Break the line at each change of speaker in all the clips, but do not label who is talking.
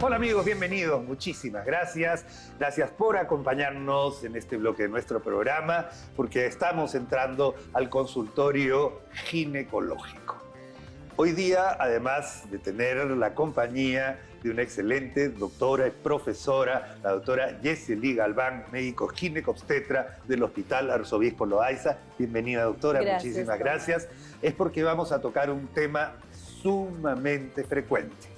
Hola amigos, bienvenidos. Muchísimas gracias. Gracias por acompañarnos en este bloque de nuestro programa, porque estamos entrando al consultorio ginecológico. Hoy día, además de tener la compañía de una excelente doctora y profesora, la doctora Yesely Galván, médico ginecobstetra del Hospital Arzobispo Loaiza. Bienvenida, doctora.
Gracias,
muchísimas gracias. Es porque vamos a tocar un tema sumamente frecuente.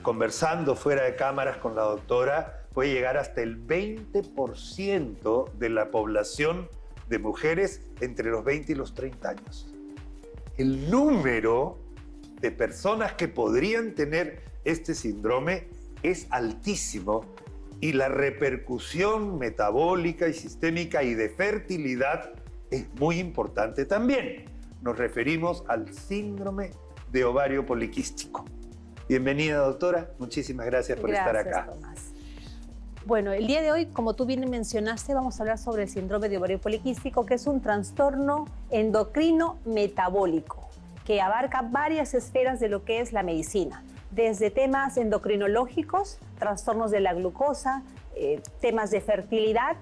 Conversando fuera de cámaras con la doctora, puede llegar hasta el 20% de la población de mujeres entre los 20 y los 30 años. El número de personas que podrían tener este síndrome es altísimo y la repercusión metabólica y sistémica y de fertilidad es muy importante también. Nos referimos al síndrome de ovario poliquístico. Bienvenida, doctora. Muchísimas gracias por estar acá.
Tomás. Bueno, el día de hoy, como tú bien mencionaste, vamos a hablar sobre el síndrome de ovario poliquístico, que es un trastorno endocrino metabólico que abarca varias esferas de lo que es la medicina, desde temas endocrinológicos, trastornos de la glucosa, temas de fertilidad.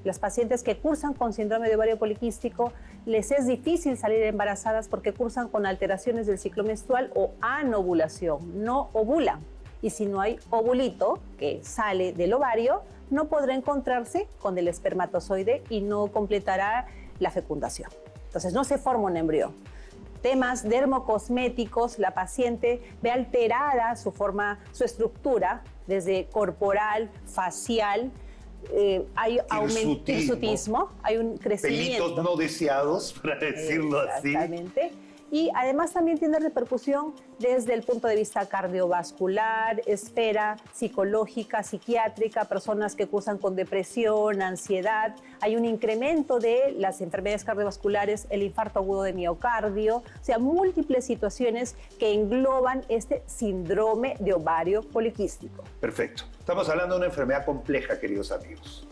Las pacientes que cursan con síndrome de ovario poliquístico les es difícil salir embarazadas porque cursan con alteraciones del ciclo menstrual o anovulación, no ovulan. Y si no hay ovulito que sale del ovario, no podrá encontrarse con el espermatozoide y no completará la fecundación. Entonces no se forma un embrión. Temas dermocosméticos, la paciente ve alterada su forma, su estructura, desde corporal, facial. Hay hirsutismo, hay un crecimiento.
Pelitos no deseados, para decirlo así.
Exactamente. Y además también tiene repercusión desde el punto de vista cardiovascular, esfera psicológica, psiquiátrica, personas que cursan con depresión, ansiedad. Hay un incremento de las enfermedades cardiovasculares, el infarto agudo de miocardio, o sea, múltiples situaciones que engloban este síndrome de ovario poliquístico.
Perfecto. Estamos hablando de una enfermedad compleja, queridos amigos.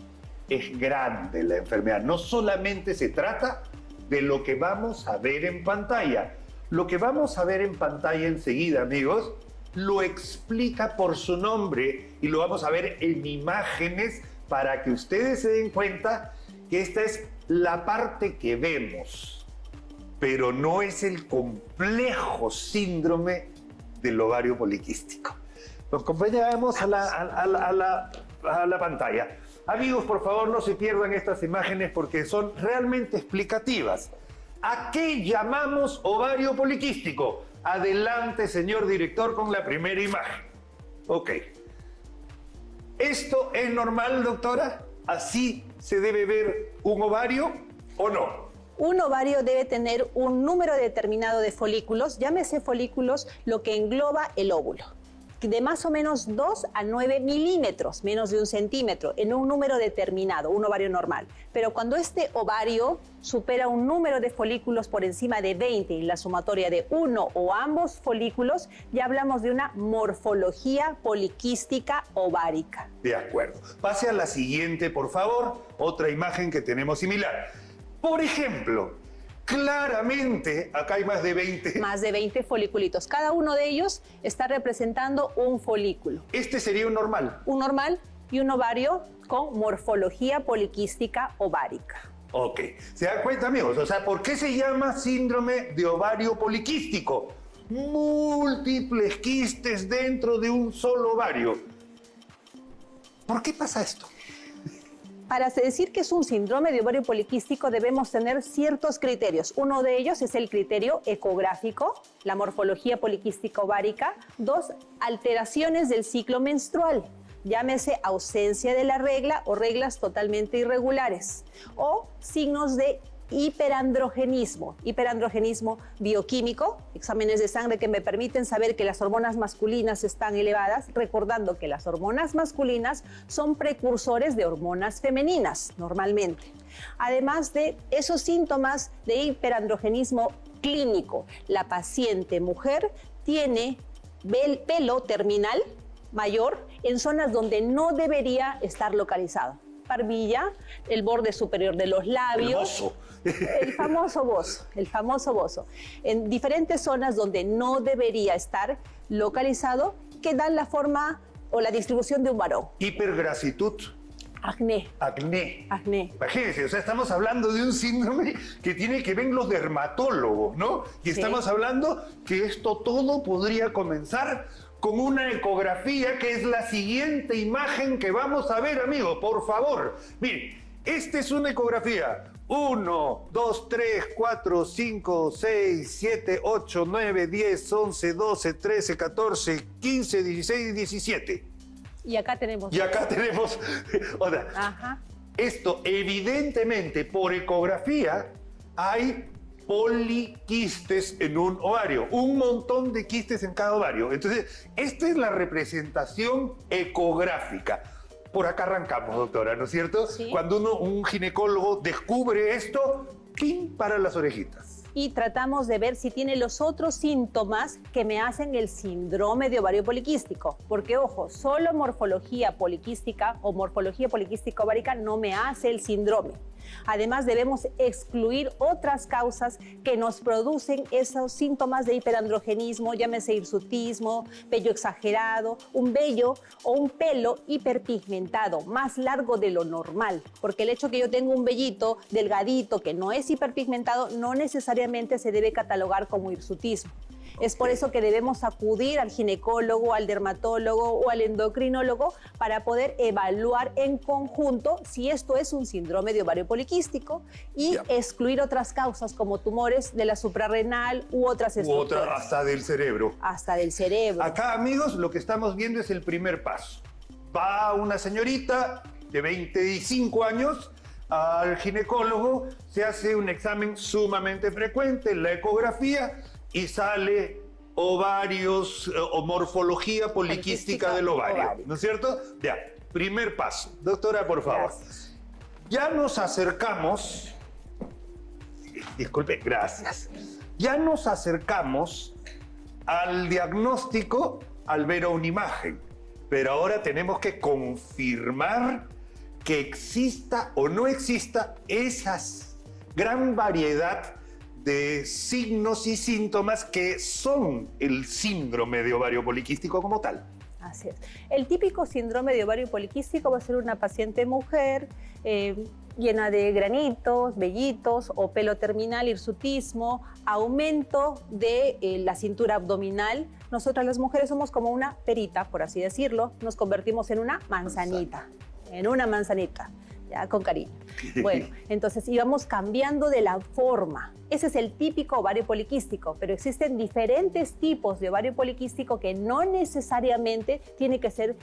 Es grande la enfermedad. No solamente se trata de lo que vamos a ver en pantalla. Lo que vamos a ver en pantalla enseguida, amigos, lo explica por su nombre y lo vamos a ver en imágenes para que ustedes se den cuenta que esta es la parte que vemos, pero no es el complejo síndrome del ovario poliquístico. Nos acompañamos a la pantalla. Amigos, por favor, no se pierdan estas imágenes porque son realmente explicativas. ¿A qué llamamos ovario poliquístico? Adelante, señor director, con la primera imagen. Ok. ¿Esto es normal, doctora? ¿Así se debe ver un ovario o no?
Un ovario debe tener un número determinado de folículos, llámese folículos, lo que engloba el óvulo, de más o menos 2 a 9 milímetros, menos de 1 centímetro, en un número determinado, un ovario normal. Pero cuando este ovario supera un número de folículos por encima de 20 y la sumatoria de uno o ambos folículos, ya hablamos de una morfología poliquística ovárica.
De acuerdo. Pase a la siguiente, por favor. Otra imagen que tenemos similar. Por ejemplo, claramente, acá hay más de 20.
Más de 20 foliculitos. Cada uno de ellos está representando un folículo.
Este sería un normal.
Un normal y un ovario con morfología poliquística ovárica.
Ok. ¿Se dan cuenta, amigos? O sea, ¿por qué se llama síndrome de ovario poliquístico? Múltiples quistes dentro de un solo ovario. ¿Por qué pasa esto?
Para decir que es un síndrome de ovario poliquístico debemos tener ciertos criterios. Uno de ellos es el criterio ecográfico, la morfología poliquística ovárica. 2, alteraciones del ciclo menstrual, llámese ausencia de la regla o reglas totalmente irregulares. O signos de hiperandrogenismo bioquímico, exámenes de sangre que me permiten saber que las hormonas masculinas están elevadas, recordando que las hormonas masculinas son precursores de hormonas femeninas normalmente. Además de esos síntomas de hiperandrogenismo clínico, la paciente mujer tiene pelo terminal mayor en zonas donde no debería estar localizado. Barbilla, el borde superior de los labios, el famoso bozo, en diferentes zonas donde no debería estar localizado que dan la forma o la distribución de un varón.
Hipergrasitud.
Acné.
Acné.
Acné.
Imagínense, o sea, estamos hablando de un síndrome que tiene que ver los dermatólogos, ¿no? Y estamos hablando que esto todo podría comenzar con una ecografía, que es la siguiente imagen que vamos a ver, amigos, por favor. Miren, esta es una ecografía. 1, 2, 3, 4, 5, 6, 7, 8, 9, 10, 11, 12, 13, 14, 15, 16 y 17.
Y acá tenemos...
Y acá tenemos... O sea,
Ajá.
esto, evidentemente, por ecografía, hay poliquistes en un ovario. Un montón de quistes en cada ovario. Entonces, esta es la representación ecográfica. Por acá arrancamos, doctora, ¿no es cierto?
Sí.
Cuando un ginecólogo descubre esto, ¡pim!, para las orejitas.
Y tratamos de ver si tiene los otros síntomas que me hacen el síndrome de ovario poliquístico. Porque, ojo, solo morfología poliquística o morfología poliquística ovárica no me hace el síndrome. Además, debemos excluir otras causas que nos producen esos síntomas de hiperandrogenismo, llámese hirsutismo, vello exagerado, un vello o un pelo hiperpigmentado, más largo de lo normal. Porque el hecho que yo tenga un vellito delgadito que no es hiperpigmentado no necesariamente se debe catalogar como hirsutismo. Es por eso que debemos acudir al ginecólogo, al dermatólogo o al endocrinólogo para poder evaluar en conjunto si esto es un síndrome de ovario poliquístico y excluir otras causas como tumores de la suprarrenal u otras estructuras.
Otra hasta del cerebro.
Hasta del cerebro.
Acá, amigos, lo que estamos viendo es el primer paso. Va una señorita de 25 años al ginecólogo, se hace un examen sumamente frecuente, la ecografía, y sale ovarios o morfología poliquística del ovario, ¿no es cierto? Ya, primer paso. Doctora, por favor.
Gracias.
Ya nos acercamos, disculpe, gracias. Ya nos acercamos al diagnóstico al ver una imagen, pero ahora tenemos que confirmar que exista o no exista esa gran variedad de signos y síntomas que son el síndrome de ovario poliquístico como tal.
Así es. El típico síndrome de ovario poliquístico va a ser una paciente mujer llena de granitos, vellitos o pelo terminal, hirsutismo, aumento de la cintura abdominal. Nosotras las mujeres somos como una perita, por así decirlo, nos convertimos en una manzanita, ya con cariño. Bueno, entonces íbamos cambiando de la forma. Ese es el típico ovario poliquístico, pero existen diferentes tipos de ovario poliquístico que no necesariamente tiene que ser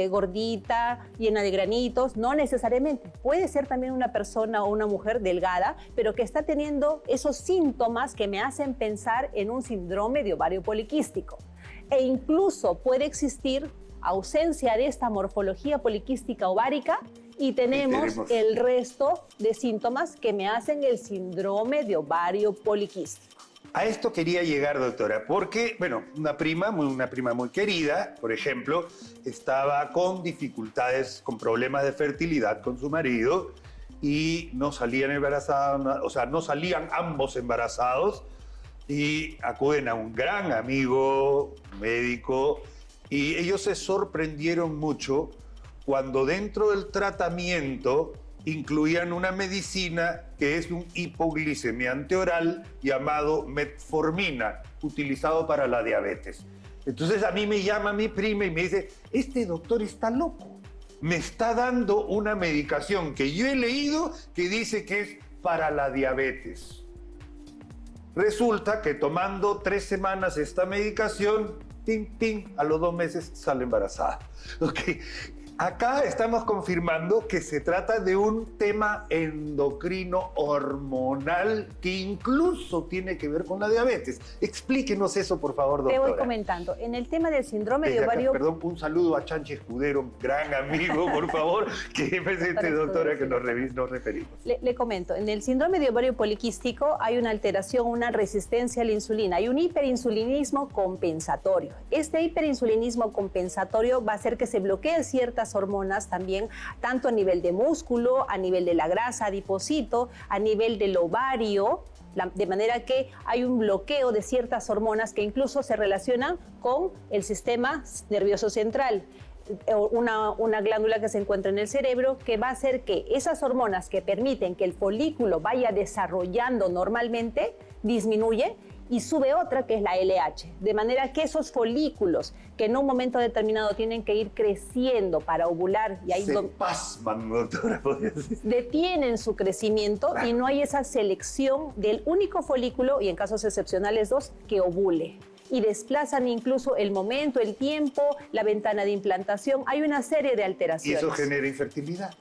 gordita, llena de granitos, no necesariamente. Puede ser también una persona o una mujer delgada, pero que está teniendo esos síntomas que me hacen pensar en un síndrome de ovario poliquístico. E incluso puede existir ausencia de esta morfología poliquística ovárica y tenemos el resto de síntomas que me hacen el síndrome de ovario poliquístico.
A esto quería llegar, doctora, porque, bueno, una prima muy querida, por ejemplo, estaba con dificultades, con problemas de fertilidad con su marido y no salían embarazadas, o sea, no salían ambos embarazados y acuden a un gran amigo médico y ellos se sorprendieron mucho cuando dentro del tratamiento incluían una medicina que es un hipoglicemiante oral llamado metformina, utilizado para la diabetes. Entonces a mí me llama mi prima y me dice, este doctor está loco, me está dando una medicación que yo he leído que dice que es para la diabetes. Resulta que tomando 3 semanas esta medicación, a los 2 meses sale embarazada. Okay. Acá estamos confirmando que se trata de un tema endocrino hormonal que incluso tiene que ver con la diabetes. Explíquenos eso, por favor, doctora.
Te voy comentando. En el tema del síndrome de ovario...
Perdón, un saludo a Chanchi Escudero, gran amigo, por favor, que presente, doctora, que nos referimos.
Le comento, en el síndrome de ovario poliquístico hay una alteración, una resistencia a la insulina, hay un hiperinsulinismo compensatorio. Este hiperinsulinismo compensatorio va a hacer que se bloqueen ciertas hormonas también, tanto a nivel de músculo, a nivel de la grasa, adipocito, a nivel del ovario, de manera que hay un bloqueo de ciertas hormonas que incluso se relacionan con el sistema nervioso central. Una glándula que se encuentra en el cerebro que va a hacer que esas hormonas que permiten que el folículo vaya desarrollando normalmente disminuye y sube otra que es la LH, de manera que esos folículos que en un momento determinado tienen que ir creciendo para ovular y ahí
se pasman, doctora, podría decir.
Detienen su crecimiento y no hay esa selección del único folículo, y en casos excepcionales 2, que ovule. Y desplazan incluso el momento, el tiempo, la ventana de implantación. Hay una serie de
Y
alteraciones.
eso genera infertilidad.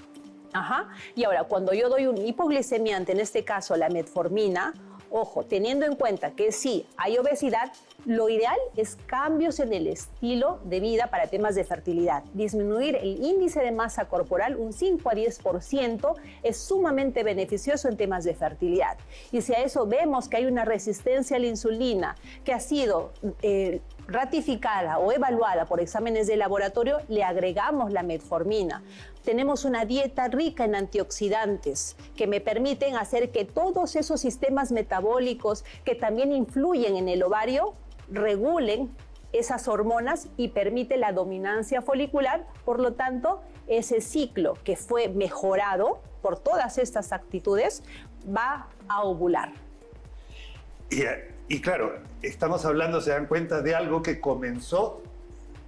Ajá. Y ahora, cuando yo doy un hipoglicemiante, en este caso la metformina, ojo, teniendo en cuenta que sí hay obesidad, lo ideal es cambios en el estilo de vida para temas de fertilidad. Disminuir el índice de masa corporal un 5 a 10% es sumamente beneficioso en temas de fertilidad. Y si a eso vemos que hay una resistencia a la insulina que ha sido ratificada o evaluada por exámenes de laboratorio, le agregamos la metformina. Tenemos una dieta rica en antioxidantes que me permiten hacer que todos esos sistemas metabólicos que también influyen en el ovario regulen esas hormonas y permite la dominancia folicular. Por lo tanto, ese ciclo que fue mejorado por todas estas actitudes va a ovular.
Y claro, estamos hablando, se dan cuenta, de algo que comenzó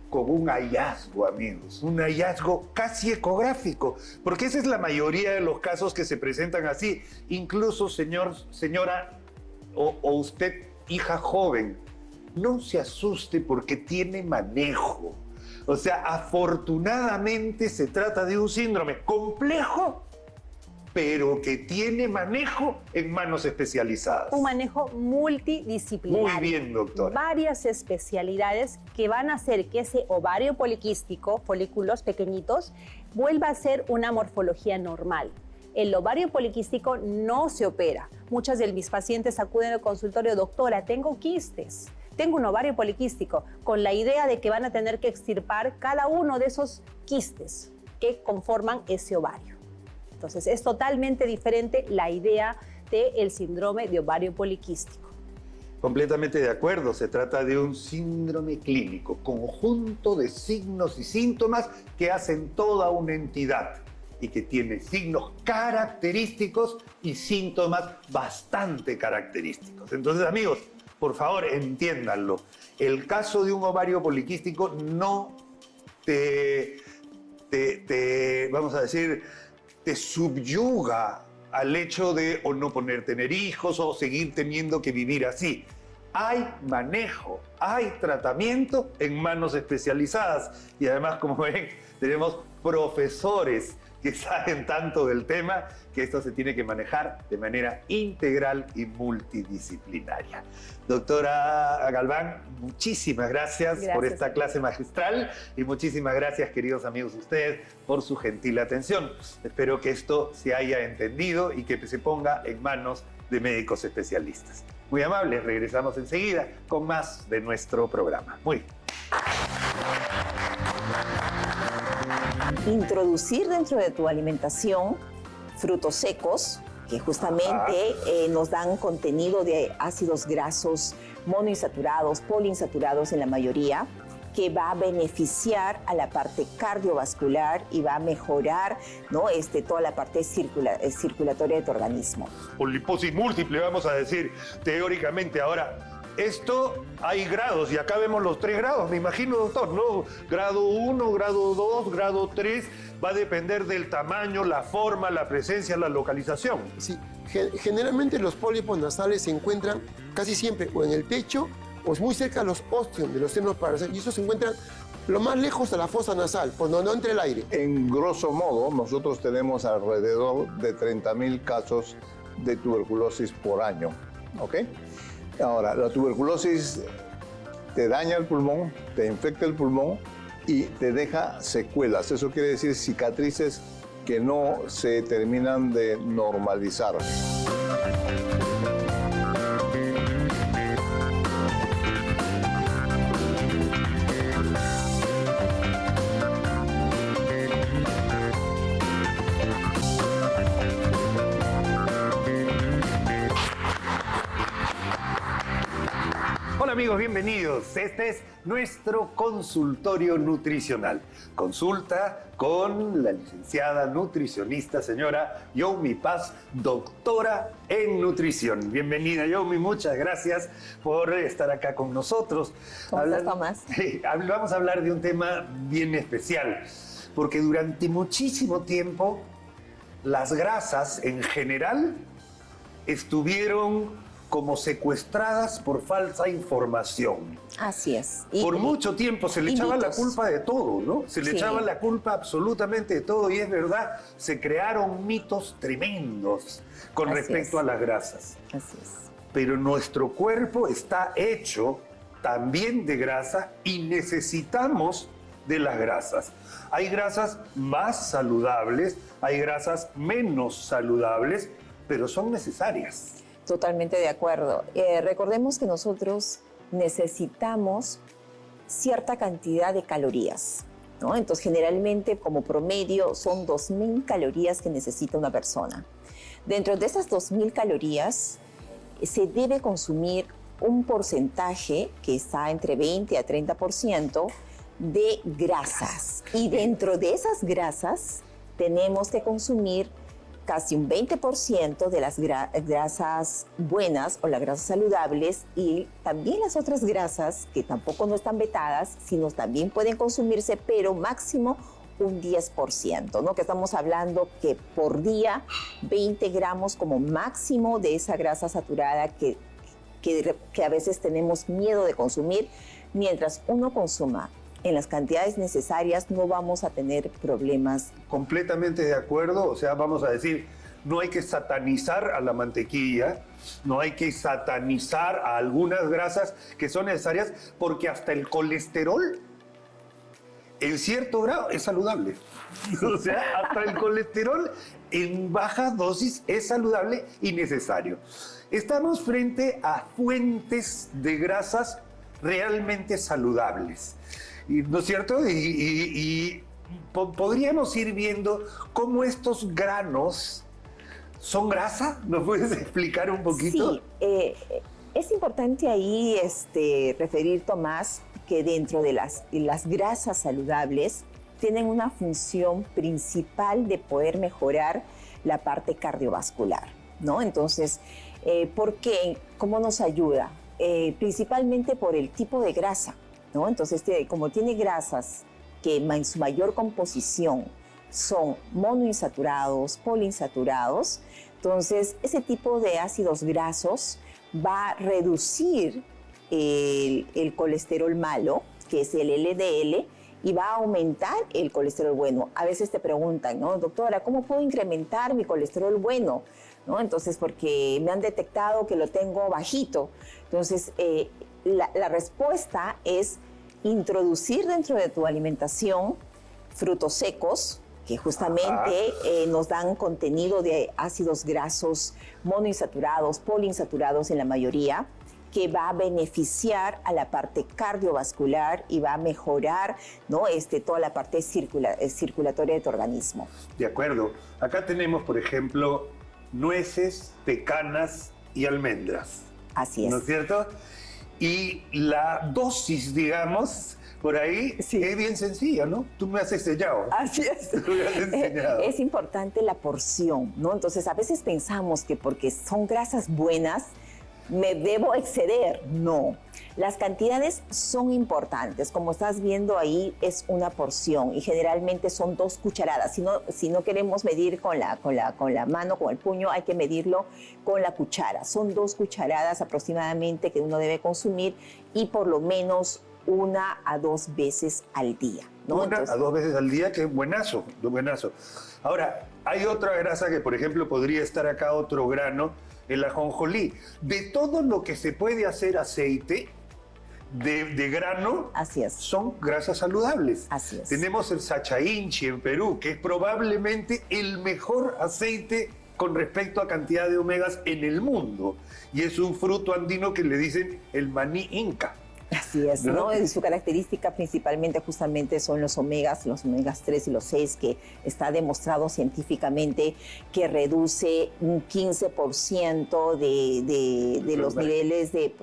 con un hallazgo, amigos, un hallazgo casi ecográfico, porque esa es la mayoría de los casos que se presentan así. Incluso, señora, o usted, hija joven, no se asuste porque tiene manejo. O sea, afortunadamente se trata de un síndrome complejo, pero que tiene manejo en manos especializadas.
Un manejo multidisciplinario.
Muy bien, doctora.
Varias especialidades que van a hacer que ese ovario poliquístico, folículos pequeñitos, vuelva a ser una morfología normal. El ovario poliquístico no se opera. Muchas de mis pacientes acuden al consultorio, doctora, tengo quistes, tengo un ovario poliquístico, con la idea de que van a tener que extirpar cada uno de esos quistes que conforman ese ovario. Entonces, es totalmente diferente la idea del síndrome de ovario poliquístico.
Completamente de acuerdo, se trata de un síndrome clínico, conjunto de signos y síntomas que hacen toda una entidad y que tiene signos característicos y síntomas bastante característicos. Entonces, amigos, por favor, entiéndanlo. El caso de un ovario poliquístico no vamos a decir, te subyuga al hecho de o no tener hijos o seguir teniendo que vivir así. Hay manejo, hay tratamiento en manos especializadas y además, como ven, tenemos profesores que saben tanto del tema que esto se tiene que manejar de manera integral y multidisciplinaria. Doctora Galván, muchísimas gracias por esta clase magistral y muchísimas gracias, queridos amigos, ustedes por su gentil atención. Espero que esto se haya entendido y que se ponga en manos de médicos especialistas. Muy amables, regresamos enseguida con más de nuestro programa.
Introducir dentro de tu alimentación frutos secos que justamente nos dan contenido de ácidos grasos monoinsaturados, poliinsaturados en la mayoría, que va a beneficiar a la parte cardiovascular y va a mejorar, ¿no? Toda la parte circulatoria de tu organismo.
Por liposis múltiple, vamos a decir, teóricamente. Ahora, esto hay grados, y acá vemos los 3 grados, me imagino, doctor, ¿no? Grado 1, grado 2, grado 3, va a depender del tamaño, la forma, la presencia, la localización.
Sí, generalmente los pólipos nasales se encuentran casi siempre o en el pecho o muy cerca de los ostium, de los senos paranasales, y eso se encuentran lo más lejos a la fosa nasal, por donde no entre el aire.
En grosso modo, nosotros tenemos alrededor de 30.000 casos de tuberculosis por año, ¿ok? Ahora, la tuberculosis te daña el pulmón, te infecta el pulmón y te deja secuelas. Eso quiere decir cicatrices que no se terminan de normalizar.
amigos, bienvenidos. Este es nuestro consultorio nutricional. Consulta con la licenciada nutricionista, señora Yomi Paz, doctora en nutrición. Bienvenida, Yomi, muchas gracias por estar acá con nosotros.
¿Cómo estás, Tomás?
Vamos a hablar de un tema bien especial, porque durante muchísimo tiempo las grasas en general estuvieron como secuestradas por falsa información.
Así es.
Por mucho tiempo se le echaba la culpa de todo, ¿no? Se le echaba la culpa absolutamente de todo, y es verdad, se crearon mitos tremendos con respecto a las grasas.
Así es.
Pero nuestro cuerpo está hecho también de grasa y necesitamos de las grasas. Hay grasas más saludables, hay grasas menos saludables, pero son necesarias.
Totalmente de acuerdo. Recordemos que nosotros necesitamos cierta cantidad de calorías, ¿no? Entonces, generalmente, como promedio, son 2.000 calorías que necesita una persona. Dentro de esas 2.000 calorías, se debe consumir un porcentaje que está entre 20 a 30% de grasas. Y dentro de esas grasas, tenemos que consumir casi un 20% de las grasas buenas o las grasas saludables, y también las otras grasas que tampoco no están vetadas, sino también pueden consumirse, pero máximo un 10%, ¿no? Que estamos hablando que por día 20 gramos como máximo de esa grasa saturada que a veces tenemos miedo de consumir. Mientras uno consuma en las cantidades necesarias, no vamos a tener problemas.
Completamente de acuerdo, o sea, vamos a decir, no hay que satanizar a la mantequilla, no hay que satanizar a algunas grasas que son necesarias, porque hasta el colesterol, en cierto grado, es saludable. O sea, hasta el colesterol en baja dosis es saludable y necesario. Estamos frente a fuentes de grasas realmente saludables, ¿no es cierto? Y podríamos ir viendo cómo estos granos son grasa. ¿Nos puedes explicar un poquito?
Sí, es importante ahí referir, Tomás, que dentro de las grasas saludables tienen una función principal de poder mejorar la parte cardiovascular, ¿no? Entonces, ¿por qué? ¿Cómo nos ayuda? Principalmente por el tipo de grasa, ¿no? Entonces, como tiene grasas que en su mayor composición son monoinsaturados, poliinsaturados, entonces ese tipo de ácidos grasos va a reducir el colesterol malo, que es el LDL, y va a aumentar el colesterol bueno. A veces te preguntan, ¿no? Doctora, ¿cómo puedo incrementar mi colesterol bueno? ¿No? Entonces, porque me han detectado que lo tengo bajito. Entonces, la respuesta es introducir dentro de tu alimentación frutos secos, que justamente nos dan contenido de ácidos grasos monoinsaturados, poliinsaturados en la mayoría, que va a beneficiar a la parte cardiovascular y va a mejorar, ¿no? Toda la parte circulatoria de tu organismo.
De acuerdo. Acá tenemos, por ejemplo, nueces, pecanas y almendras.
Así es.
¿No es cierto? Y la dosis, digamos, por ahí es bien sencilla, ¿no? Tú me has enseñado.
Así es.
Tú me has enseñado.
Es importante la porción, ¿no? Entonces, a veces pensamos que porque son grasas buenas, me debo exceder. No. Las cantidades son importantes. Como estás viendo ahí, es una porción y generalmente son 2 cucharadas. Si no queremos medir con la mano, con el puño, hay que medirlo con la cuchara. Son 2 cucharadas aproximadamente que uno debe consumir, y por lo menos 1 a 2 veces al día, ¿no?
1 a 2 veces al día, que buenazo, buenazo. Ahora, hay otra grasa que, por ejemplo, podría estar acá, otro grano, el ajonjolí. De todo lo que se puede hacer aceite de grano,
así es,
son grasas saludables.
Así es.
Tenemos el sachainchi en Perú, que es probablemente el mejor aceite con respecto a cantidad de omegas en el mundo. Y es un fruto andino que le dicen el maní inca.
Así es, ¿no? Y su característica principalmente justamente son los omegas 3 y los 6, que está demostrado científicamente que reduce un 15% de los niveles de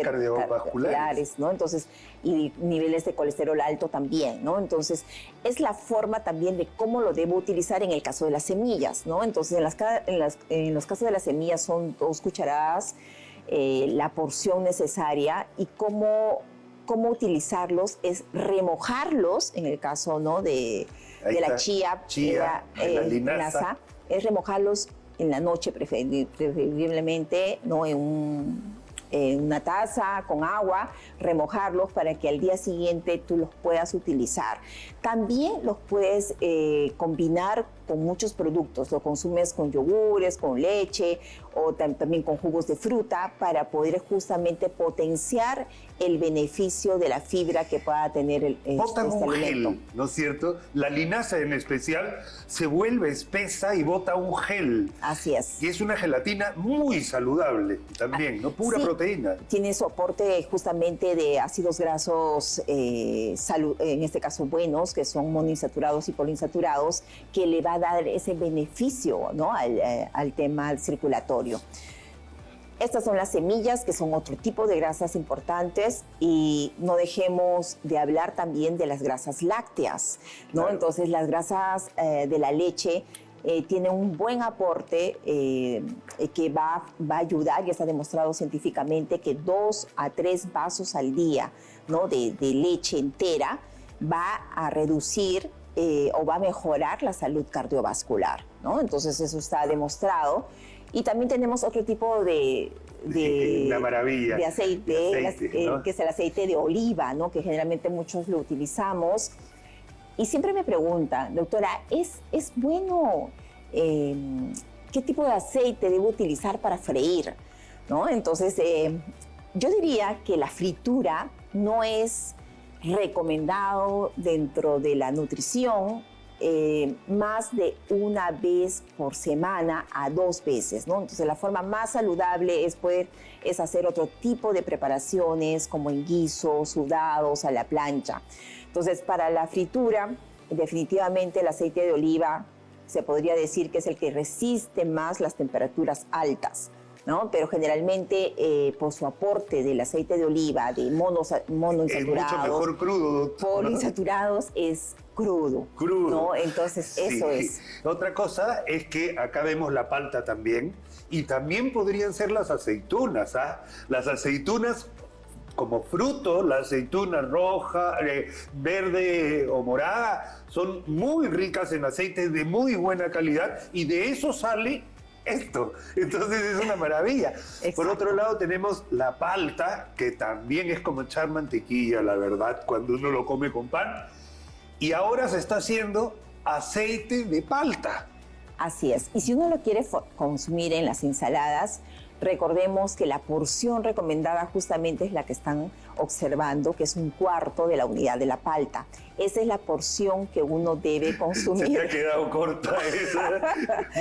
cardiovasculares,
¿no? Entonces, y niveles de colesterol alto también, ¿no? Entonces, es la forma también de cómo lo debo utilizar en el caso de las semillas, ¿no? Entonces, en los casos de las semillas son 2 cucharadas, la porción necesaria, y cómo utilizarlos es remojarlos, en el caso, ¿no, de la chía,
la linaza,
es remojarlos en la noche preferiblemente, ¿no? En una taza con agua, remojarlos para que al día siguiente tú los puedas utilizar. También los puedes combinar con muchos productos, lo consumes con yogures, con leche o también con jugos de fruta, para poder justamente potenciar el beneficio de la fibra que pueda tener
botan
este
un
alimento.
gel, ¿no es cierto? La linaza en especial se vuelve espesa y bota un gel.
Así es.
Y es una gelatina muy saludable también, ¿no? Pura
Sí,
proteína.
Tiene su aporte justamente de ácidos grasos, en este caso buenos, que son monoinsaturados y poliinsaturados, que le va a dar ese beneficio, ¿no? al tema circulatorio. Estas son las semillas, que son otro tipo de grasas importantes, y no dejemos de hablar también de las grasas lácteas, ¿no?
Claro.
Entonces, las grasas de la leche tienen un buen aporte que va a ayudar, y está demostrado científicamente que 2 a 3 vasos al día, ¿no? de leche entera va a reducir o va a mejorar la salud cardiovascular, ¿no? Entonces, eso está demostrado. Y también tenemos otro tipo
una maravilla,
de aceite,
¿no?
que es el aceite de oliva, ¿no? Que generalmente muchos lo utilizamos. Y siempre me preguntan, doctora, ¿es bueno qué tipo de aceite debo utilizar para freír, ¿no? Entonces, yo diría que la fritura no es recomendado dentro de la nutrición más de 1 vez por semana a 2 veces, ¿no? Entonces, la forma más saludable es hacer otro tipo de preparaciones, como en guisos, sudados, a la plancha. Entonces, para la fritura, definitivamente el aceite de oliva se podría decir que es el que resiste más las temperaturas altas, ¿no? Pero generalmente por su aporte del aceite de oliva, de monoinsaturados,
es mucho mejor crudo, doctor.
Poliinsaturados, es crudo.
Crudo.
¿No? Entonces,
Sí.
eso es.
Otra cosa es que acá vemos la palta también, y también podrían ser las aceitunas, ¿ah? Las aceitunas como fruto, la aceituna roja, verde o morada, son muy ricas en aceites de muy buena calidad, y de eso sale esto. Entonces es una maravilla.
Exacto.
Por otro lado tenemos la palta, que también es como echar mantequilla, la verdad, cuando uno lo come con pan. Y ahora se está haciendo aceite de palta.
Así es. Y si uno lo quiere consumir en las ensaladas, recordemos que la porción recomendada justamente es la que están observando, que es 1/4 de la unidad de la palta. Esa es la porción que uno debe consumir.
Se te ha quedado corta esa.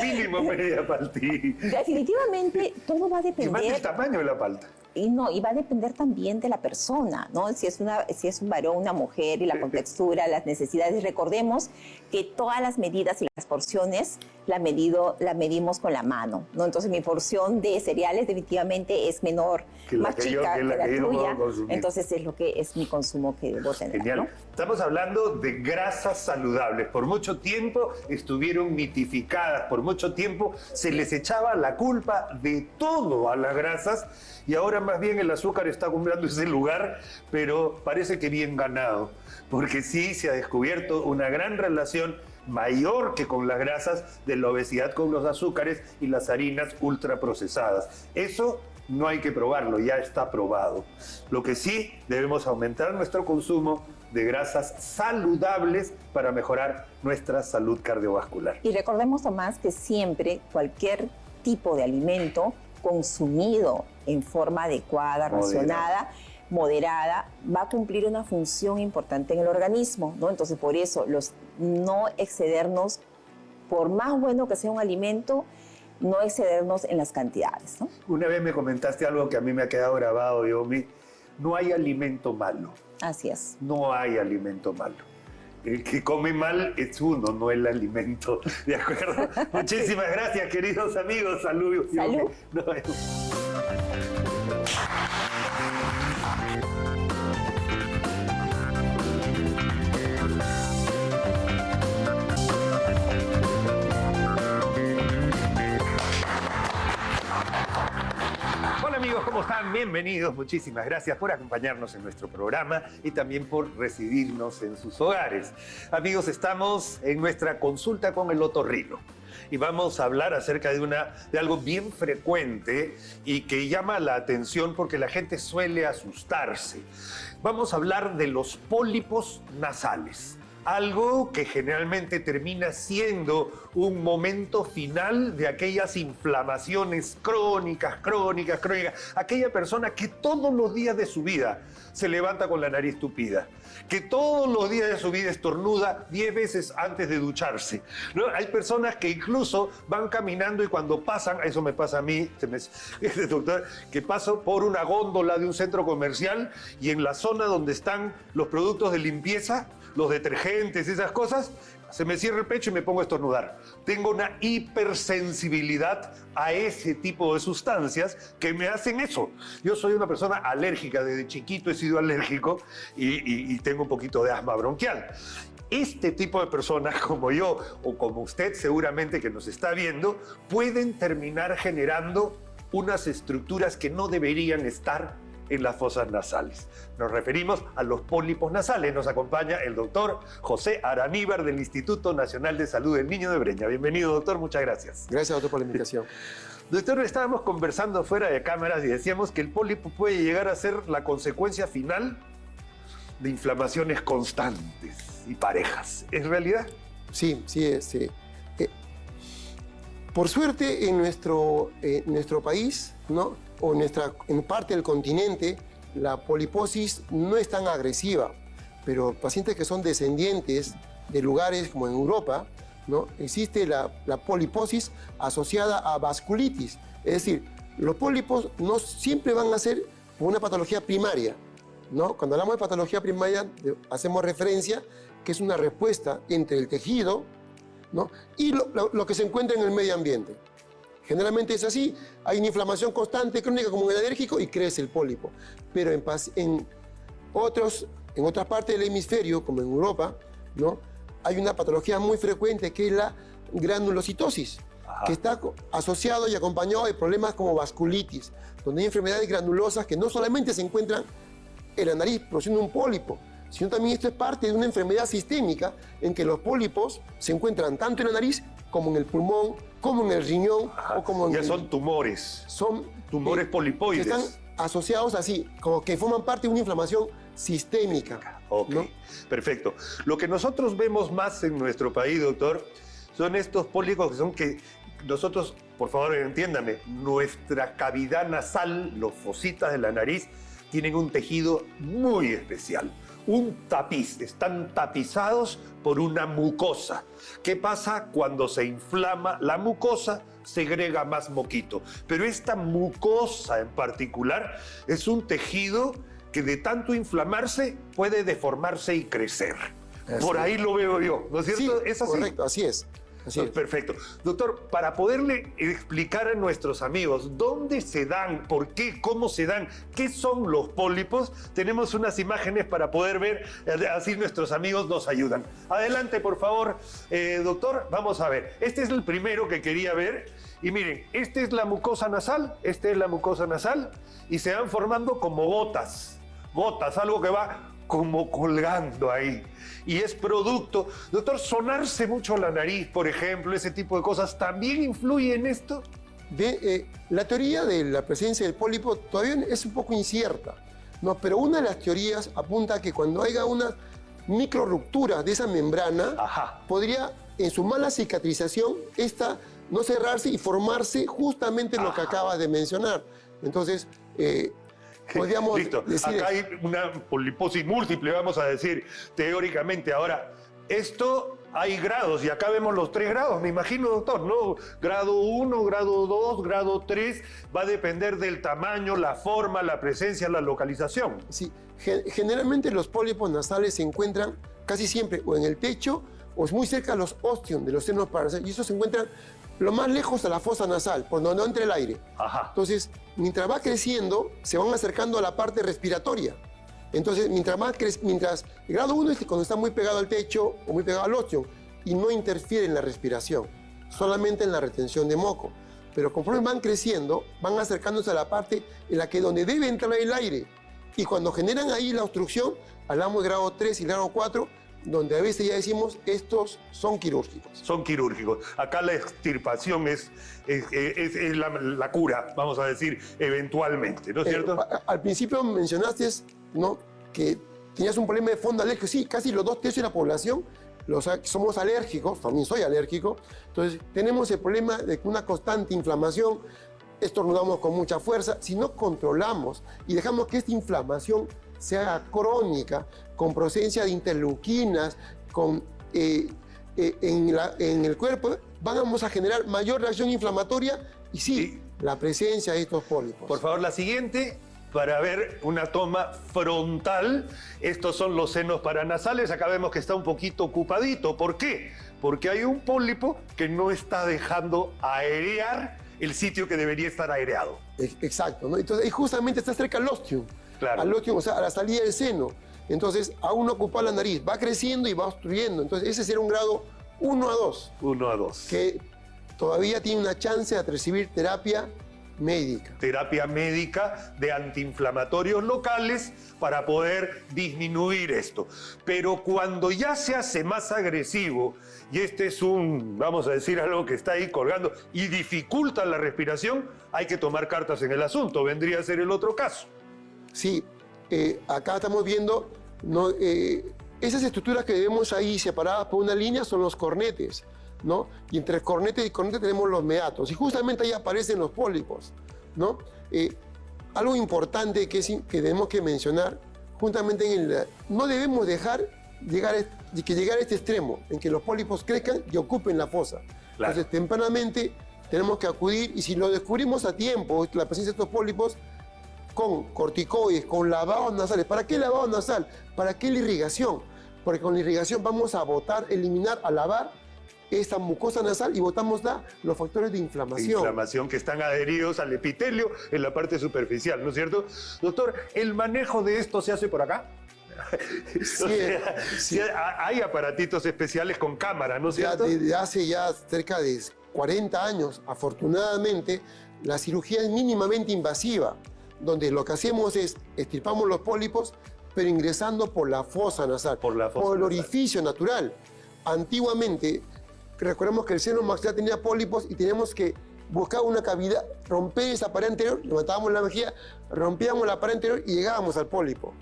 Mínimo media paltilla.
Definitivamente todo va a
Y más del
depender.
tamaño de la palta.
Y va a depender también de la persona, ¿no? Si es un varón, una mujer, y la contextura, las necesidades. Recordemos que todas las medidas y las porciones la medimos con la mano, ¿no? Entonces, mi porción de cereales definitivamente es menor,
Que la
más
que
chica que la
yo
tuya.
puedo consumir.
Entonces, es lo que es mi consumo que debo tener,
Genial.
¿no?
Estamos hablando de grasas saludables. Por mucho tiempo estuvieron mitificadas, por mucho tiempo se les echaba la culpa de todo a las grasas, y ahora más bien el azúcar está ocupando ese lugar, pero parece que bien ganado, porque sí se ha descubierto una gran relación mayor que con las grasas de la obesidad con los azúcares y las harinas ultraprocesadas. Eso no hay que probarlo, ya está probado. Lo que sí, debemos aumentar nuestro consumo de grasas saludables para mejorar nuestra salud cardiovascular.
Y recordemos, Tomás, que siempre cualquier tipo de alimento consumido en forma adecuada, racionada, moderada, va a cumplir una función importante en el organismo, ¿no? Entonces, por eso, no excedernos, por más bueno que sea un alimento, no excedernos en las cantidades, ¿no?
Una vez me comentaste algo que a mí me ha quedado grabado, Yomi. no hay alimento malo.
Así es.
No hay alimento malo. El que come mal es uno, no el alimento. ¿De acuerdo? Muchísimas gracias, queridos amigos. Saludos.
Salud.
Nos vemos. Hola amigos, ¿cómo están? Bienvenidos. Muchísimas gracias por acompañarnos en nuestro programa y también por recibirnos en sus hogares. Amigos, estamos en nuestra consulta con el otorrino y vamos a hablar acerca de algo bien frecuente y que llama la atención porque la gente suele asustarse. Vamos a hablar de los pólipos nasales. Algo que generalmente termina siendo un momento final de aquellas inflamaciones crónicas. Aquella persona que todos los días de su vida se levanta con la nariz tupida, que todos los días de su vida estornuda 10 veces antes de ducharse, ¿no? Hay personas que incluso van caminando y cuando pasan, eso me pasa a mí, doctor, que paso por una góndola de un centro comercial y en la zona donde están los productos de limpieza, los detergentes, esas cosas, se me cierra el pecho y me pongo a estornudar. Tengo una hipersensibilidad a ese tipo de sustancias que me hacen eso. Yo soy una persona alérgica, desde chiquito he sido alérgico y tengo un poquito de asma bronquial. Este tipo de personas como yo o como usted seguramente que nos está viendo pueden terminar generando unas estructuras que no deberían estar en las fosas nasales. Nos referimos a los pólipos nasales. Nos acompaña el doctor José Araníbar del Instituto Nacional de Salud del Niño de Breña. Bienvenido, doctor, muchas gracias.
Gracias, doctor, por la invitación.
Doctor, estábamos conversando fuera de cámaras y decíamos que el pólipo puede llegar a ser la consecuencia final de inflamaciones constantes y parejas. ¿Es realidad?
Sí, sí. Por suerte, en nuestro país, ¿no? O en parte del continente, la poliposis no es tan agresiva, pero pacientes que son descendientes de lugares como en Europa, ¿no? Existe la poliposis asociada a vasculitis. Es decir, los pólipos no siempre van a ser por una patología primaria, ¿no? Cuando hablamos de patología primaria, hacemos referencia que es una respuesta entre el tejido, ¿no? Y lo que se encuentra en el medio ambiente. Generalmente es así, hay una inflamación constante, crónica como en el alérgico y crece el pólipo. Pero en otras partes del hemisferio, como en Europa, ¿no? Hay una patología muy frecuente que es la granulocitosis, que está asociado y acompañado de problemas como vasculitis, donde hay enfermedades granulosas que no solamente se encuentran en la nariz produciendo un pólipo, sino también esto es parte de una enfermedad sistémica en que los pólipos se encuentran tanto en la nariz como en el pulmón, como en el riñón, o como en
ya son tumores.
Son
tumores polipoides.
Que están asociados así, como que forman parte de una inflamación sistémica.
Ok,
¿no?
Perfecto. Lo que nosotros vemos más en nuestro país, doctor, son estos pólipos que son que nosotros, por favor entiéndame, nuestra cavidad nasal, los fositas de la nariz, tienen un tejido muy especial. Un tapiz, están tapizados por una mucosa. ¿Qué pasa cuando se inflama la mucosa? Segrega más moquito. Pero esta mucosa en particular es un tejido que de tanto inflamarse puede deformarse y crecer. Por ahí lo veo yo, ¿no es cierto?
Sí,
¿Es así?
correcto, así es. Así es.
Perfecto. Doctor, para poderle explicar a nuestros amigos dónde se dan, por qué, cómo se dan, qué son los pólipos, tenemos unas imágenes para poder ver, así nuestros amigos nos ayudan. Adelante, por favor, doctor, vamos a ver. Este es el primero que quería ver. Y miren, esta es la mucosa nasal, y se van formando como gotas, algo que va como colgando ahí. Y es producto, doctor, sonarse mucho la nariz, por ejemplo, ese tipo de cosas, ¿también influye en esto?
La teoría de la presencia del pólipo todavía es un poco incierta, ¿no? Pero una de las teorías apunta a que cuando haya una microruptura de esa membrana, podría, en su mala cicatrización, esta no cerrarse y formarse justamente lo que acabas de mencionar. Entonces, podríamos
Listo.
decir...
Acá hay una poliposis múltiple, vamos a decir, teóricamente. Ahora, esto hay grados y acá vemos los 3 grados, me imagino, doctor, ¿no? Grado 1, grado 2, grado 3, va a depender del tamaño, la forma, la presencia, la localización.
Sí, generalmente los pólipos nasales se encuentran casi siempre o en el techo o muy cerca de los ostium, de los senos paranasales, y esos se encuentran lo más lejos a la fosa nasal, por donde no entra el aire.
Ajá.
Entonces, mientras va creciendo, se van acercando a la parte respiratoria. Entonces, mientras el grado 1 es cuando está muy pegado al techo o muy pegado al ostium y no interfiere en la respiración, solamente en la retención de moco. Pero conforme van creciendo, van acercándose a la parte en la que donde debe entrar el aire. Y cuando generan ahí la obstrucción, hablamos de grado 3 y grado 4, donde a veces ya decimos, estos son quirúrgicos.
Son quirúrgicos. Acá la extirpación es la cura, vamos a decir, eventualmente, ¿no es cierto?
Al principio mencionaste, ¿no?, que tenías un problema de fondo alérgico. Sí, casi los 2/3 de la población somos alérgicos, también soy alérgico. Entonces, tenemos el problema de una constante inflamación, estornudamos con mucha fuerza. Si no controlamos y dejamos que esta inflamación sea crónica, con presencia de interleuquinas, en el cuerpo, vamos a generar mayor reacción inflamatoria y sí, la presencia de estos pólipos.
Por favor, la siguiente, para ver una toma frontal. Estos son los senos paranasales. Acá vemos que está un poquito ocupadito. ¿Por qué? Porque hay un pólipo que no está dejando airear el sitio que debería estar aireado.
Exacto, ¿no? Entonces, y justamente está cerca al ostium.
Claro.
Al ostium, o sea, a la salida del seno. Entonces, aún no ocupa la nariz, va creciendo y va obstruyendo. Entonces, ese será un grado 1 a 2.
1 a 2.
Que todavía tiene una chance de recibir terapia médica.
Terapia médica de antiinflamatorios locales para poder disminuir esto. Pero cuando ya se hace más agresivo, y este es vamos a decir, algo que está ahí colgando y dificulta la respiración, hay que tomar cartas en el asunto. Vendría a ser el otro caso.
Sí, acá estamos viendo, ¿no? Esas estructuras que vemos ahí separadas por una línea son los cornetes, ¿no? Y entre cornete y cornete tenemos los meatos, y justamente ahí aparecen los pólipos, ¿no? Algo importante que tenemos que mencionar, juntamente no debemos dejar llegar a este extremo, en que los pólipos crezcan y ocupen la fosa.
Claro.
Entonces, tempranamente tenemos que acudir, y si lo descubrimos a tiempo, la presencia de estos pólipos, con corticoides, con lavados nasales. ¿Para qué lavado nasal? ¿Para qué la irrigación? Porque con la irrigación vamos a eliminar, a lavar esta mucosa nasal y botamos los factores de inflamación.
Inflamación que están adheridos al epitelio en la parte superficial, ¿no es cierto? Doctor, ¿el manejo de esto se hace por acá?
Sí,
hay aparatitos especiales con cámara, ¿no es cierto?
Desde hace ya cerca de 40 años, afortunadamente, la cirugía es mínimamente invasiva, donde lo que hacemos es extirpamos los pólipos, pero ingresando por la fosa nasal, por el orificio natural. Antiguamente, recordemos que el seno maxilar tenía pólipos y teníamos que buscar una cavidad, romper esa pared anterior, levantábamos la mejilla, rompíamos la pared anterior y llegábamos al pólipo.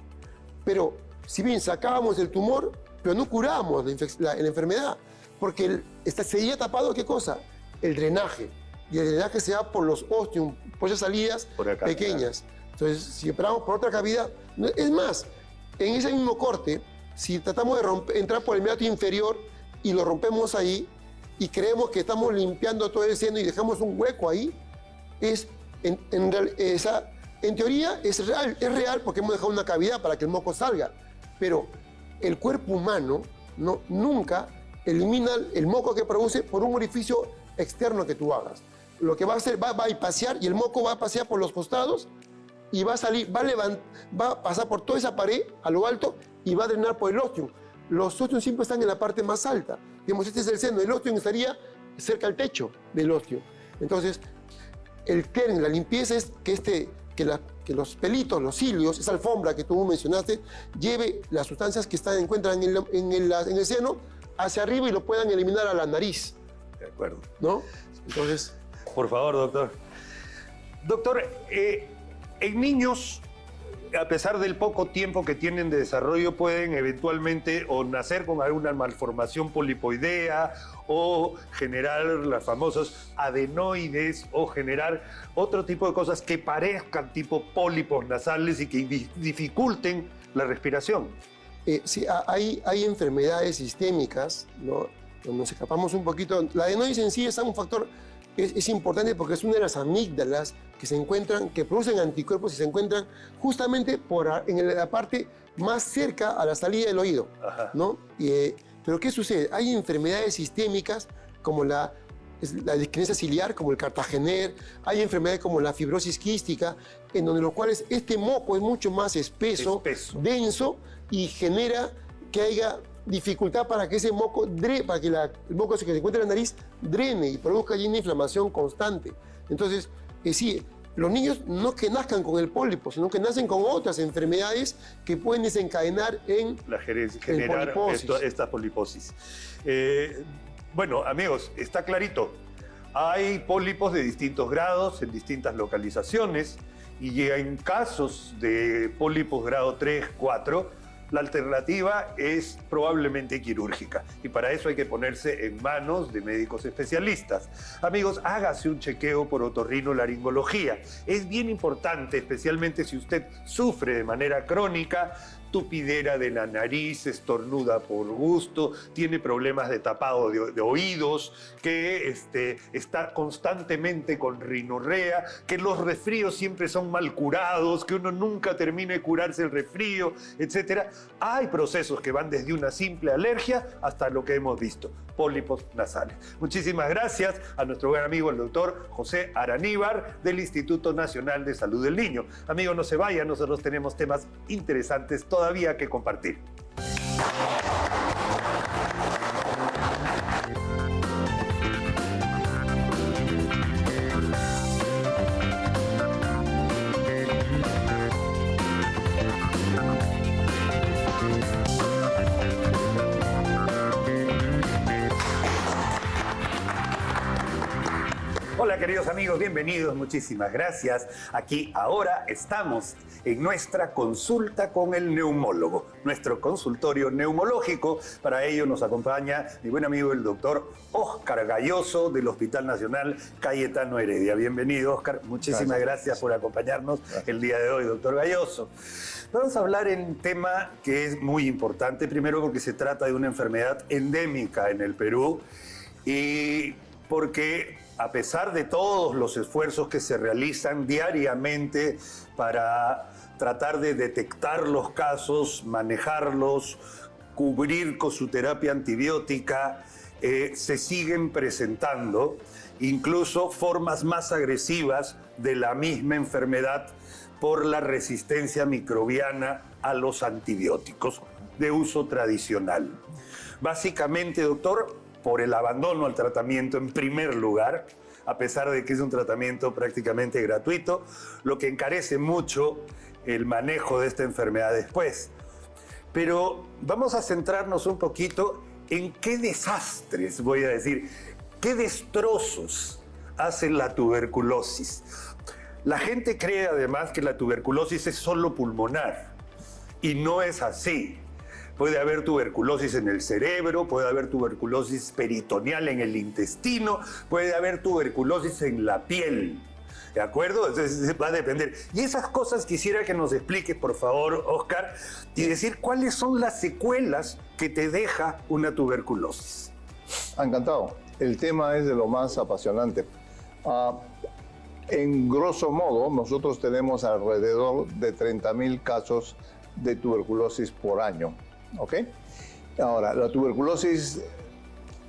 Pero, si bien sacábamos el tumor, pero no curábamos la enfermedad, porque seguía tapado, ¿qué cosa? El drenaje. Y el drenaje se da por los ostium, por esas salidas pequeñas. Claro. Entonces, si operamos por otra cavidad, es más, en ese mismo corte, si tratamos de entrar por el meato inferior y lo rompemos ahí y creemos que estamos limpiando todo el seno y dejamos un hueco ahí, en teoría es real porque hemos dejado una cavidad para que el moco salga, pero el cuerpo humano nunca elimina el moco que produce por un orificio externo que tú hagas. Lo que va a hacer, va a pasear y el moco va a pasear por los costados y va a salir, va a pasar por toda esa pared a lo alto y va a drenar por el ostium. Los ostium siempre están en la parte más alta. Digamos, este es el seno, el ostium estaría cerca al techo del ostium. Entonces, el clearing, la limpieza es que los pelitos, los cilios, esa alfombra que tú mencionaste, lleve las sustancias que se encuentran en el seno hacia arriba y lo puedan eliminar a la nariz.
De acuerdo.
¿No? Entonces...
Por favor, doctor. Doctor, en niños, a pesar del poco tiempo que tienen de desarrollo, pueden eventualmente o nacer con alguna malformación polipoidea o generar las famosas adenoides o generar otro tipo de cosas que parezcan tipo pólipos nasales y que dificulten la respiración.
Sí, hay enfermedades sistémicas, ¿no? Nos escapamos un poquito. La adenosis en sí es un factor, es importante porque es una de las amígdalas que se encuentran, que producen anticuerpos y se encuentran justamente en la parte más cerca a la salida del oído, ¿no? Pero ¿qué sucede? Hay enfermedades sistémicas como la disquinesia ciliar, como el Cartagener, hay enfermedades como la fibrosis quística, en donde los cuales este moco es mucho más espeso, denso, y genera que haya dificultad para que ese moco, para que el moco que se encuentra en la nariz drene y produzca allí una inflamación constante. Entonces, sí, los niños no es que nazcan con el pólipo, sino que nacen con otras enfermedades que pueden desencadenar en
generar
poliposis.
Esta poliposis. Bueno, amigos, está clarito. Hay pólipos de distintos grados, en distintas localizaciones, y en casos de pólipos grado 3, 4, la alternativa es probablemente quirúrgica, y para eso hay que ponerse en manos de médicos especialistas. Amigos, hágase un chequeo por otorrinolaringología. Es bien importante, especialmente si usted sufre de manera crónica, tupidera de la nariz, estornuda por gusto, tiene problemas de tapado de oídos, que está constantemente con rinorrea, que los resfríos siempre son mal curados, que uno nunca termina de curarse el resfrío, etc. Hay procesos que van desde una simple alergia hasta lo que hemos visto, pólipos nasales. Muchísimas gracias a nuestro buen amigo el doctor José Araníbar del Instituto Nacional de Salud del Niño. Amigos, no se vayan, nosotros tenemos temas interesantes todavía que compartir. Hola queridos amigos, bienvenidos, muchísimas gracias. Aquí ahora estamos en nuestra consulta con el neumólogo, nuestro consultorio neumológico. Para ello nos acompaña mi buen amigo el doctor Óscar Gayoso del Hospital Nacional Cayetano Heredia. Bienvenido, Óscar, muchísimas gracias por acompañarnos el día de hoy, doctor Gayoso. Vamos a hablar en un tema que es muy importante, primero porque se trata de una enfermedad endémica en el Perú y porque a pesar de todos los esfuerzos que se realizan diariamente para tratar de detectar los casos, manejarlos, cubrir con su terapia antibiótica, se siguen presentando incluso formas más agresivas de la misma enfermedad por la resistencia microbiana a los antibióticos de uso tradicional. Básicamente, doctor, por el abandono al tratamiento en primer lugar, a pesar de que es un tratamiento prácticamente gratuito, lo que encarece mucho el manejo de esta enfermedad después. Pero vamos a centrarnos un poquito en qué desastres, voy a decir, qué destrozos hace la tuberculosis. La gente cree además que la tuberculosis es solo pulmonar, y no es así. Puede haber tuberculosis en el cerebro, puede haber tuberculosis peritoneal en el intestino, puede haber tuberculosis en la piel, ¿de acuerdo? Entonces va a depender. Y esas cosas quisiera que nos expliques, por favor, Óscar, y decir cuáles son las secuelas que te deja una tuberculosis.
Encantado. El tema es de lo más apasionante. En grosso modo, nosotros tenemos alrededor de 30.000 casos de tuberculosis por año. ¿Ok? Ahora, la tuberculosis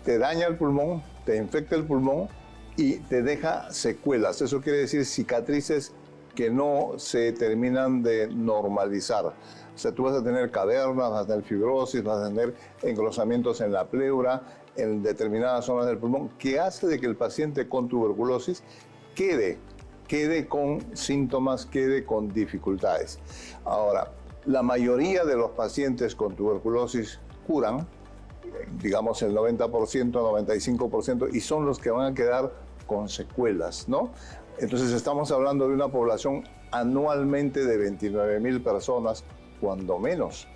te daña el pulmón, te infecta el pulmón y te deja secuelas. Eso quiere decir cicatrices que no se terminan de normalizar. O sea, tú vas a tener cavernas, vas a tener fibrosis, vas a tener engrosamientos en la pleura, en determinadas zonas del pulmón, que hace de que el paciente con tuberculosis quede con síntomas, quede con dificultades. Ahora, la mayoría de los pacientes con tuberculosis curan, digamos el 90%, 95%, y son los que van a quedar con secuelas, ¿no? Entonces estamos hablando de una población anualmente de 29.000 personas, cuando menos.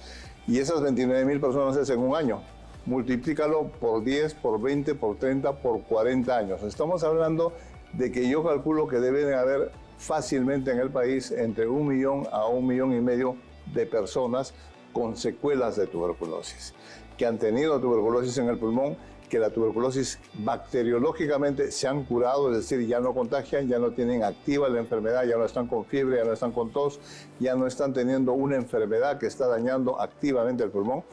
Y esas 29.000 personas es en un año. Multiplícalo por 10, por 20, por 30, por 40 años. Estamos hablando de que yo calculo que deben haber fácilmente en el país entre 1 millón a 1,5 millones de personas con secuelas de tuberculosis, que han tenido tuberculosis en el pulmón, que la tuberculosis bacteriológicamente se han curado, es decir, ya no contagian, ya no tienen activa la enfermedad, ya no están con fiebre, ya no están con tos, ya no están teniendo una enfermedad que está dañando activamente el pulmón,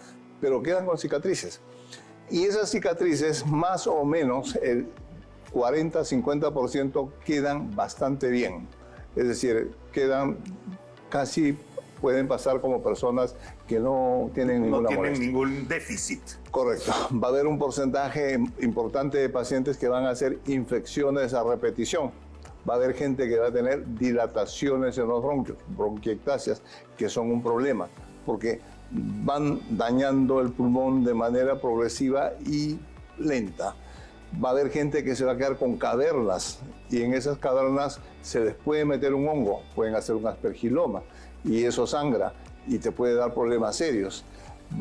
pero quedan con cicatrices. Y esas cicatrices, más o menos, el 40-50% quedan bastante bien. Es decir, quedan casi, pueden pasar como personas que no tienen ninguna molestia.
Ningún déficit.
Correcto. Va a haber un porcentaje importante de pacientes que van a hacer infecciones a repetición. Va a haber gente que va a tener dilataciones en los bronquios, bronquiectasias, que son un problema, porque van dañando el pulmón de manera progresiva y lenta. Va a haber gente que se va a quedar con cavernas, y en esas cavernas se les puede meter un hongo, pueden hacer un aspergiloma, y eso sangra y te puede dar problemas serios.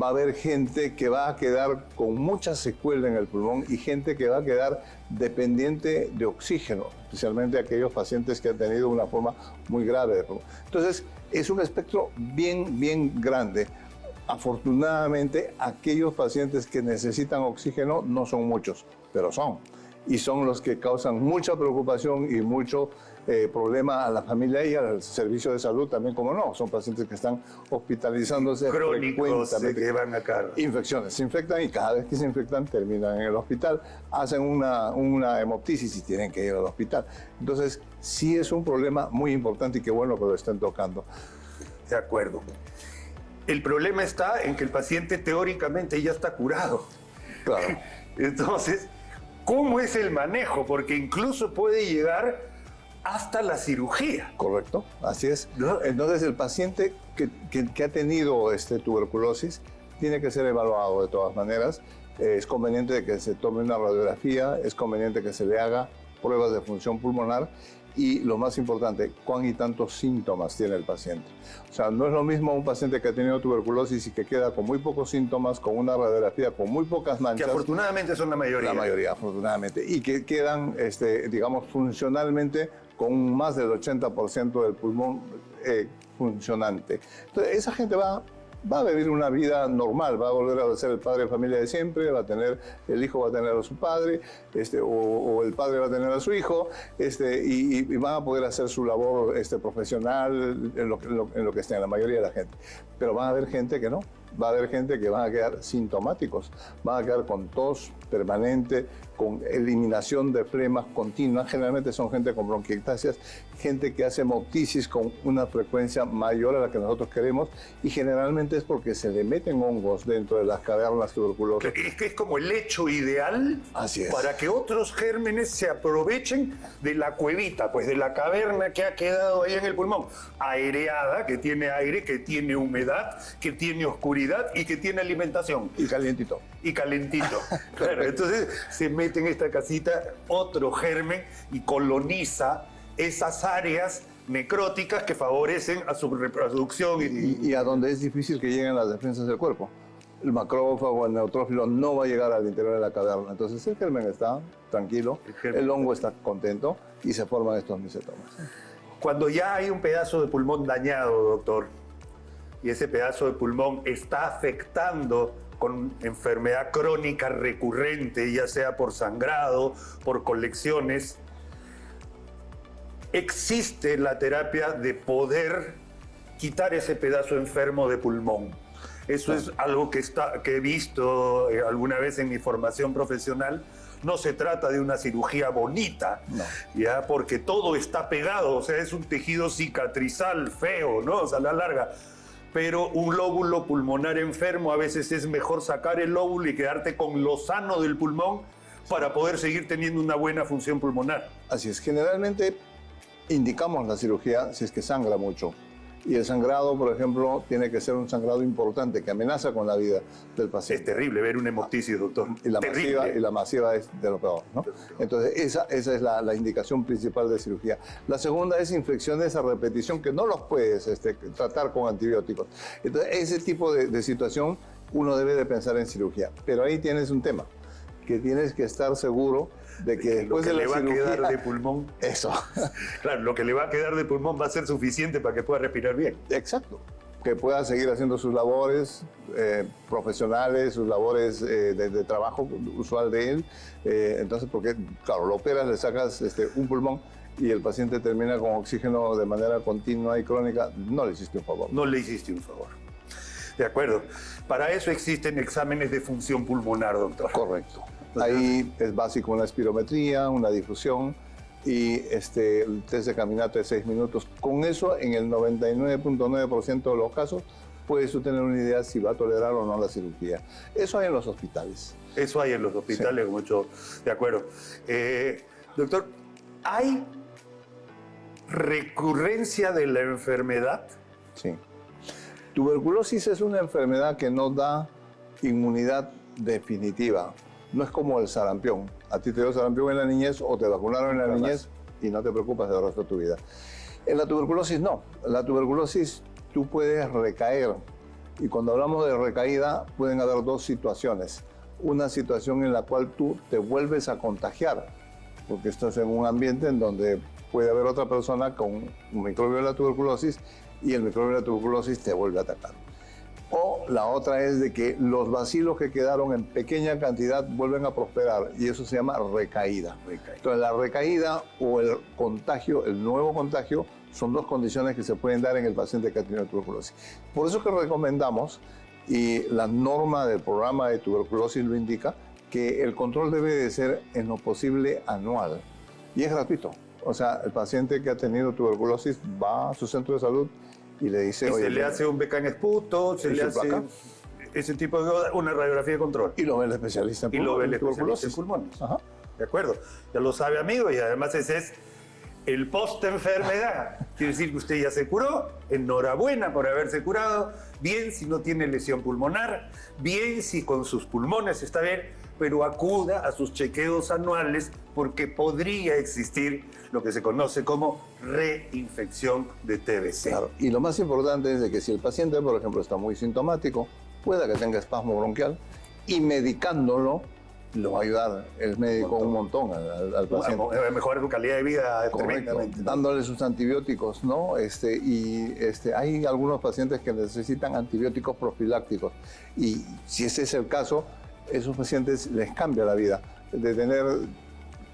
Va a haber gente que va a quedar con mucha secuela en el pulmón y gente que va a quedar dependiente de oxígeno, especialmente aquellos pacientes que han tenido una forma muy grave de pulmón. Entonces, es un espectro bien grande. Afortunadamente, aquellos pacientes que necesitan oxígeno no son muchos, pero son. Y son los que causan mucha preocupación y mucho problema a la familia y al servicio de salud también, como no. Son pacientes que están hospitalizándose
Crónicos,
frecuentemente.
que van acá.
Infecciones. Se infectan y cada vez que se infectan terminan en el hospital. Hacen una hemoptisis y tienen que ir al hospital. Entonces, sí es un problema muy importante y qué bueno que lo estén tocando.
De acuerdo. El problema está en que el paciente teóricamente ya está curado.
Claro.
Entonces, ¿cómo es el manejo? Porque incluso puede llegar hasta la cirugía.
Correcto, así es.
¿No?
Entonces, el paciente que ha tenido tuberculosis tiene que ser evaluado de todas maneras. Es conveniente que se tome una radiografía, es conveniente que se le haga pruebas de función pulmonar y, lo más importante, cuán y tantos síntomas tiene el paciente. O sea, no es lo mismo un paciente que ha tenido tuberculosis y que queda con muy pocos síntomas, con una radiografía, con muy pocas manchas.
Que afortunadamente son la mayoría.
La mayoría, afortunadamente. Y que quedan, digamos, funcionalmente con más del 80% del pulmón funcionante. Entonces, esa gente va a vivir una vida normal, va a volver a ser el padre de familia de siempre, el hijo va a tener a su padre, o el padre va a tener a su hijo, y van a poder hacer su labor profesional en lo que estén, la mayoría de la gente. Pero van a haber gente que no. Va a haber gente que van a quedar sintomáticos, van a quedar con tos permanente, con eliminación de flemas continuas. Generalmente son gente con bronquiectasias, gente que hace hemoptisis con una frecuencia mayor a la que nosotros queremos, y generalmente es porque se le meten hongos dentro de las cavernas tuberculosas.
Es que es como el lecho ideal.
Así es.
Para que otros gérmenes se aprovechen de la cuevita, pues de la caverna que ha quedado ahí en el pulmón, aireada, que tiene aire, que tiene humedad, que tiene oscuridad y que tiene alimentación.
Y calientito.
Y calentito. Claro, entonces se mete en esta casita otro germen y coloniza esas áreas necróticas que favorecen a su reproducción.
Y a donde es difícil que lleguen las defensas del cuerpo. El macrófago, el neutrófilo no va a llegar al interior de la caverna. Entonces el germen está tranquilo, el hongo está contento y se forman estos micetomas.
Cuando ya hay un pedazo de pulmón dañado, doctor, y ese pedazo de pulmón está afectando con enfermedad crónica recurrente, ya sea por sangrado, por colecciones, existe la terapia de poder quitar ese pedazo enfermo de pulmón. Eso es algo que he visto alguna vez en mi formación profesional. No se trata de una cirugía bonita,
no.
¿Ya? Porque todo está pegado, o sea, es un tejido cicatrizal feo, ¿no? O sea, a la larga. Pero un lóbulo pulmonar enfermo, a veces es mejor sacar el lóbulo y quedarte con lo sano del pulmón para poder seguir teniendo una buena función pulmonar.
Así es, generalmente indicamos la cirugía si es que sangra mucho. Y el sangrado, por ejemplo, tiene que ser un sangrado importante que amenaza con la vida del paciente.
Es terrible ver una hemoptisis, doctor.
Y la masiva es de lo peor, ¿no? Entonces, esa es la indicación principal de cirugía. La segunda es infecciones a repetición que no los puedes tratar con antibióticos. Entonces, ese tipo de situación uno debe de pensar en cirugía. Pero ahí tienes un tema, que tienes que estar seguro de que después de la cirugía...
Lo que le va a quedar de pulmón...
Eso.
Claro, lo que le va a quedar de pulmón va a ser suficiente para que pueda respirar bien.
Exacto. que pueda seguir haciendo sus labores profesionales, sus labores de trabajo usual de él. Entonces, porque, claro, lo operas, le sacas un pulmón y el paciente termina con oxígeno de manera continua y crónica, no le hiciste un favor.
No le hiciste un favor. De acuerdo. Para eso existen exámenes de función pulmonar, doctor.
Correcto. Ahí es básico una espirometría, una difusión y el test de caminata de 6 minutos. Con eso, en el 99.9% de los casos, puedes tú tener una idea si va a tolerar o no la cirugía. Eso hay en los hospitales.
Eso hay en los hospitales,
sí.
Mucho. De acuerdo. Doctor, ¿hay recurrencia de la enfermedad?
Sí. Tuberculosis es una enfermedad que no da inmunidad definitiva. No es como el sarampión. A ti te dio sarampión en la niñez o te vacunaron en la niñez y no te preocupas del resto de tu vida. En la tuberculosis no. En la tuberculosis tú puedes recaer. Y cuando hablamos de recaída pueden haber dos situaciones. Una situación en la cual tú te vuelves a contagiar, porque estás en un ambiente en donde puede haber otra persona con un microbio de la tuberculosis y el microbio de la tuberculosis te vuelve a atacar. O la otra es de que los bacilos que quedaron en pequeña cantidad vuelven a prosperar y eso se llama recaída. Entonces la recaída o el contagio, el nuevo contagio, son dos condiciones que se pueden dar en el paciente que ha tenido tuberculosis. Por eso que recomendamos, y la norma del programa de tuberculosis lo indica, que el control debe de ser en lo posible anual y es gratuito. O sea, el paciente que ha tenido tuberculosis va a su centro de salud y le dice...
Y se le hace un becan esputo, se le hace ese tipo de una radiografía de control.
Y lo ve el especialista en pulmones.
Y lo ve el especialista en pulmones. Ajá. De acuerdo. Ya lo sabe, amigo, y además ese es el post-enfermedad. Quiere decir que usted ya se curó, enhorabuena por haberse curado, bien si no tiene lesión pulmonar, bien si con sus pulmones está bien, pero acuda a sus chequeos anuales porque podría existir lo que se conoce como reinfección de TBC.
Claro. Y lo más importante es de que si el paciente, por ejemplo, está muy sintomático, pueda que tenga espasmo bronquial y medicándolo lo va a ayudar el médico un montón al paciente.
Bueno, mejorar su calidad de vida
tremendamente. Dándole sus antibióticos, ¿no? Hay algunos pacientes que necesitan antibióticos profilácticos y si ese es el caso, esos pacientes les cambia la vida. De tener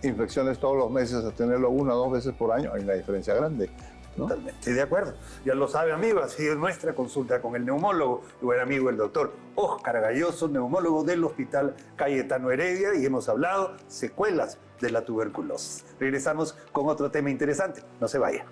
infecciones todos los meses a tenerlo 1 o 2 veces por año, hay una diferencia grande, ¿no?
Totalmente, de acuerdo. Ya lo sabe, amigo, ha sido nuestra consulta con el neumólogo, y buen amigo, el doctor Óscar Gayoso, neumólogo del Hospital Cayetano Heredia, y hemos hablado secuelas de la tuberculosis. Regresamos con otro tema interesante. No se vaya.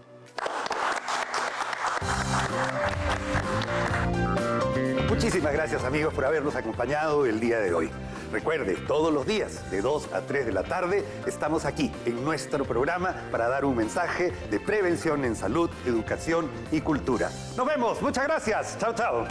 Muchísimas gracias, amigos, por habernos acompañado el día de hoy. Recuerde, todos los días, de 2 a 3 de la tarde, estamos aquí en nuestro programa para dar un mensaje de prevención en salud, educación y cultura. Nos vemos. Muchas gracias. Chao, chao.